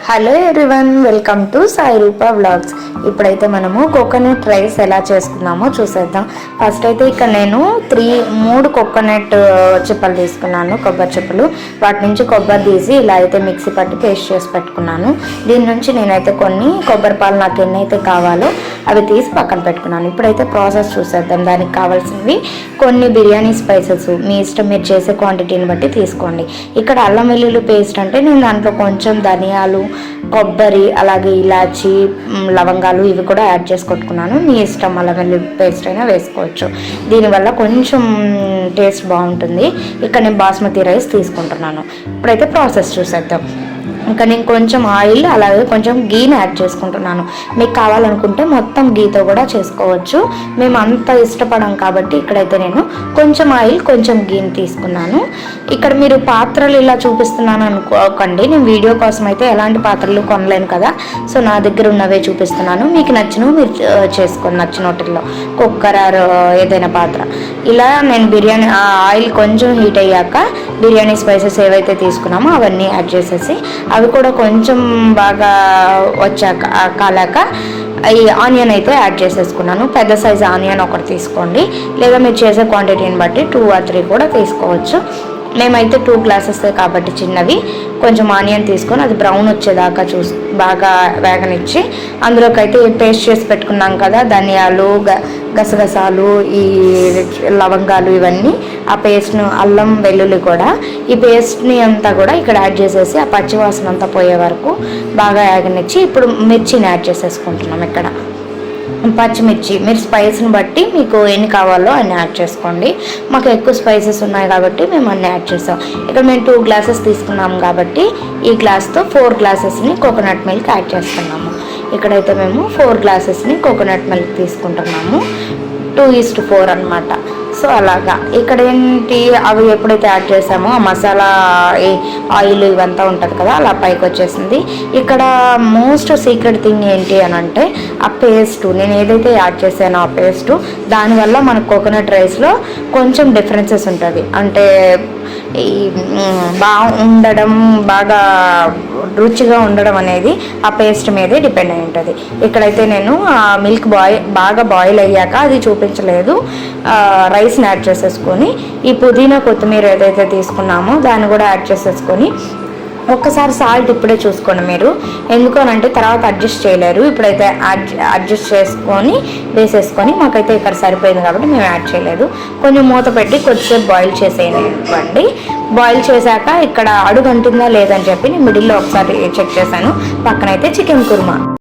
Hello everyone, welcome to Sai Roopa vlogs. ఇప్పుడైతే మనము coconut rice ఎలా చేసుకున్నామో చూసేద్దాం. ఫస్ట్ అయితే ఇక్కడ నేను మూడు కోకోనట్ చిప్పలు తీసుకున్నాను, కొబ్బరి చిప్పలు. వాటి నుంచి కొబ్బరి తీసి ఇలా అయితే మిక్సీ పట్టి పేస్ట్ చేసి పెట్టుకున్నాను. దీని నుంచి నేనైతే కొన్ని కొబ్బరి పాలు నాకు ఎన్నైతే కావాలో అవి తీసి పక్కన పెట్టుకున్నాను. ఇప్పుడైతే ప్రాసెస్ చూసేద్దాం. దానికి కావాల్సినవి కొన్ని బిర్యానీ స్పైసెస్ మీ ఇష్టం, మీరు చేసే క్వాంటిటీని బట్టి తీసుకోండి. ఇక్కడ అల్లం వెల్లుల్లి పేస్ట్ అంటే నేను దాంట్లో కొంచెం ధనియాలు, కొబ్బరి, అలాగే ఇలాచి, లవంగాలు ఇవి కూడా యాడ్ చేసి కొట్టుకున్నాను. మీ ఇష్టం, అల్లం వెల్లుల్లి పేస్ట్ అయినా వేసుకోవచ్చు. దీనివల్ల కొంచెం టేస్ట్ బాగుంటుంది. ఇక్కడ నేను బాస్మతి రైస్ తీసుకుంటున్నాను. ఇప్పుడైతే ప్రాసెస్ చూసేద్దాం. ఇంకా నేను కొంచెం ఆయిల్ అలాగే కొంచెం గీని యాడ్ చేసుకుంటున్నాను. మీకు కావాలనుకుంటే మొత్తం గీతో కూడా చేసుకోవచ్చు. మేము అంత ఇష్టపడం కాబట్టి ఇక్కడైతే నేను కొంచెం ఆయిల్ కొంచెం గీని తీసుకున్నాను. ఇక్కడ మీరు పాత్రలు ఇలా చూపిస్తున్నాను అనుకోకండి, నేను వీడియో కోసం అయితే ఎలాంటి పాత్రలు కొనలేను కదా, సో నా దగ్గర ఉన్నవే చూపిస్తున్నాను. మీకు నచ్చినవి మీరు చేసుకోండి, నచ్చిన హోటల్లో కుక్కర్ ఆర్ ఏదైనా పాత్ర. ఇలా నేను బిర్యానీ ఆయిల్ కొంచెం హీట్ అయ్యాక బిర్యానీ స్పైసెస్ ఏవైతే తీసుకున్నామో అవన్నీ యాడ్ చేసేసి అవి కూడా కొంచెం బాగా వచ్చాక కాలాక ఈ ఆనియన్ అయితే యాడ్ చేసేసుకున్నాను. పెద్ద సైజు ఆనియన్ ఒకటి తీసుకోండి, లేదా మీరు చేసే క్వాంటిటీని బట్టి 2 or 3 కూడా తీసుకోవచ్చు. మేమైతే 2 glasses కాబట్టి చిన్నవి కొంచెం ఆనియన్ తీసుకొని అది బ్రౌన్ వచ్చేదాకా బాగా వేగనిచ్చి అందులోకి అయితే పేస్ట్ చేసి పెట్టుకున్నాం కదా, ధనియాలు, గసగసాలు, ఈ లవంగాలు, ఇవన్నీ ఆ పేస్ట్ను, అల్లం వెల్లుల్లి కూడా ఈ పేస్ట్ని అంతా కూడా ఇక్కడ యాడ్ చేసేసి ఆ పచ్చివాసన అంతా పోయే వరకు బాగా వేగనిచ్చి ఇప్పుడు మిర్చిని యాడ్ చేసేసుకుంటున్నాం. ఇక్కడ పచ్చిమిర్చి మీరు స్పైస్ని బట్టి మీకు ఎన్ని కావాలో అన్ని యాడ్ చేసుకోండి. మాకు ఎక్కువ స్పైసెస్ ఉన్నాయి కాబట్టి మేము అన్ని యాడ్ చేస్తాం. ఇక్కడ మేము 2 glasses తీసుకున్నాము కాబట్టి ఈ గ్లాస్తో 4 glasses కోకోనట్ మిల్క్ యాడ్ చేస్తున్నాము. ఇక్కడైతే మేము 4 glasses కోకోనట్ మిల్క్ తీసుకుంటున్నాము. 2:4 అన్నమాట. సో అలాగా ఇక్కడ ఏంటి, అవి ఎప్పుడైతే యాడ్ చేసామో ఆ మసాలా ఆయిల్ ఇవంతా ఉంటుంది కదా, అలా పైకి వచ్చేసింది. ఇక్కడ మోస్ట్ సీక్రెట్ థింగ్ ఏంటి అని అంటే ఆ పేస్ట్, నేను ఏదైతే యాడ్ చేశానో ఆ పేస్ట్, దానివల్ల మనకు కోకోనట్ రైస్లో కొంచెం డిఫరెన్సెస్ ఉంటుంది. అంటే ఈ ఉండడం, బాగా రుచిగా ఉండడం అనేది ఆ పేస్ట్ మీదే డిపెండ్ అయి ఉంటుంది. ఇక్కడైతే నేను మిల్క్ బాగా బాయిల్ అయ్యాక అది చూపించలేదు, రైస్ని యాడ్ చేసేసుకొని ఈ పుదీనా కొత్తిమీర ఏదైతే తీసుకున్నామో దాన్ని కూడా యాడ్ చేసేసుకొని ఒక్కసారి సాల్ట్ ఇప్పుడే చూసుకోండి మీరు, ఎందుకు అని అంటే తర్వాత అడ్జస్ట్ చేయలేరు. ఇప్పుడైతే అడ్జస్ట్ చేసుకొని వేసేసుకొని మాకైతే ఇక్కడ సరిపోయింది కాబట్టి మేము యాడ్ చేయలేదు. కొంచెం మూత పెట్టి కొద్దిసేపు బాయిల్ చేసేయండి. బాయిల్ చేశాక ఇక్కడ అడుగు అంటుందా లేదని చెప్పి నేను మిడిల్లో ఒకసారి చెక్ చేశాను. పక్కనైతే చికెన్ కుర్మా.